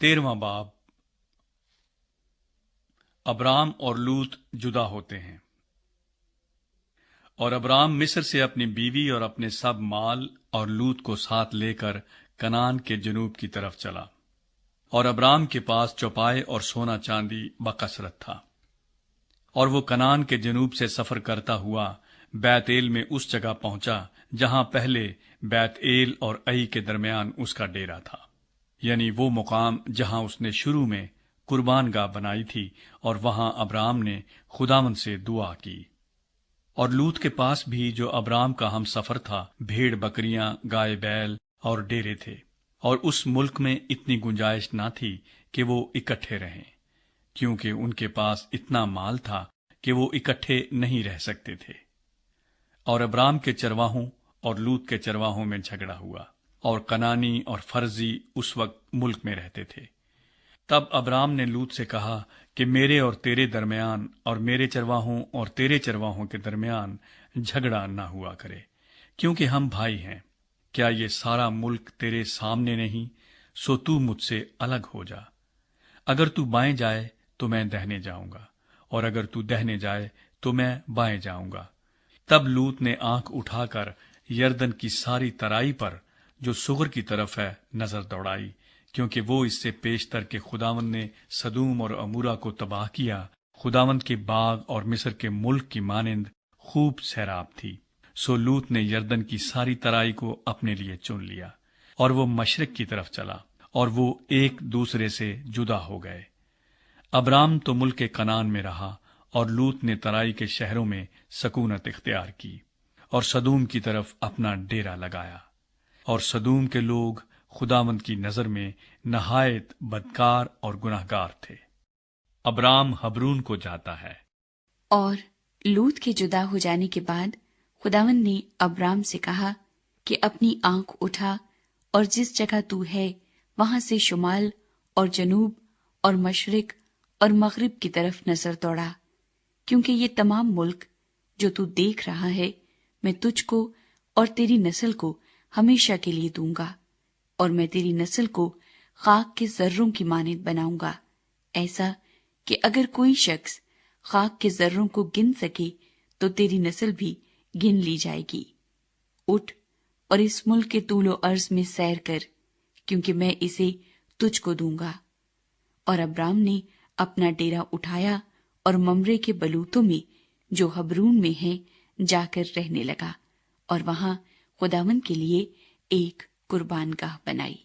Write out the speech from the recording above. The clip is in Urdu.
13واں باب ابرام اور لوط جدا ہوتے ہیں۔ اور ابرام مصر سے اپنی بیوی اور اپنے سب مال اور لوط کو ساتھ لے کر کنعان کے جنوب کی طرف چلا۔ اور ابرام کے پاس چوپائے اور سونا چاندی بکثرت تھا، اور وہ کنعان کے جنوب سے سفر کرتا ہوا بیت ایل میں اس جگہ پہنچا جہاں پہلے بیت ایل اور ای کے درمیان اس کا ڈیرا تھا، یعنی وہ مقام جہاں اس نے شروع میں قربان گاہ بنائی تھی، اور وہاں ابرام نے خداوند سے دعا کی۔ اور لوط کے پاس بھی جو ابرام کا ہم سفر تھا بھیڑ بکریاں، گائے بیل اور ڈیرے تھے، اور اس ملک میں اتنی گنجائش نہ تھی کہ وہ اکٹھے رہیں، کیونکہ ان کے پاس اتنا مال تھا کہ وہ اکٹھے نہیں رہ سکتے تھے۔ اور ابرام کے چرواہوں اور لوط کے چرواہوں میں جھگڑا ہوا، اور کنانی اور فرزی اس وقت ملک میں رہتے تھے۔ تب ابرام نے لوط سے کہا کہ میرے اور تیرے درمیان اور میرے چرواہوں اور تیرے چرواہوں کے درمیان جھگڑا نہ ہوا کرے، کیونکہ ہم بھائی ہیں۔ کیا یہ سارا ملک تیرے سامنے نہیں؟ سو تو مجھ سے الگ ہو جا۔ اگر تو بائیں جائے تو میں دہنے جاؤں گا، اور اگر تو دہنے جائے تو میں بائیں جاؤں گا۔ تب لوط نے آنکھ اٹھا کر یردن کی ساری ترائی پر جو سغر کی طرف ہے نظر دوڑائی، کیونکہ وہ اس سے پیشتر کے خداوند نے سدوم اور عمورہ کو تباہ کیا، خداوند کے باغ اور مصر کے ملک کی مانند خوب سیراب تھی۔ سو لوط نے یردن کی ساری ترائی کو اپنے لیے چن لیا، اور وہ مشرق کی طرف چلا، اور وہ ایک دوسرے سے جدا ہو گئے۔ ابرام تو ملک کنعان میں رہا، اور لوط نے ترائی کے شہروں میں سکونت اختیار کی، اور سدوم کی طرف اپنا ڈیرا لگایا۔ اور سدوم کے لوگ خداوند کی نظر میں نہایت بدکار اور گناہگار تھے۔ ابرام حبرون کو جاتا ہے۔ اور لوط کے جدا ہو جانے کے بعد خداوند نے ابرام سے کہا کہ اپنی آنکھ اٹھا اور جس جگہ تو ہے وہاں سے شمال اور جنوب اور مشرق اور مغرب کی طرف نظر دوڑا، کیونکہ یہ تمام ملک جو تو دیکھ رہا ہے میں تجھ کو اور تیری نسل کو ہمیشہ کے لیے دوں گا، اور میں تیری نسل کو خاک کے ذروں کی مانند بناؤں گا، ایسا کہ اگر کوئی شخص خاک کے ذروں کو گن سکے تو تیری نسل بھی گن لی جائے گی۔ اٹھ اور اس ملک کے طول و عرض میں سیر کر، کیونکہ میں اسے تجھ کو دوں گا۔ اور ابرام نے اپنا ڈیرا اٹھایا اور ممرے کے بلوتوں میں جو حبرون میں ہیں جا کر رہنے لگا، اور وہاں خداوند کے لیے ایک قربان گاہ بنائی۔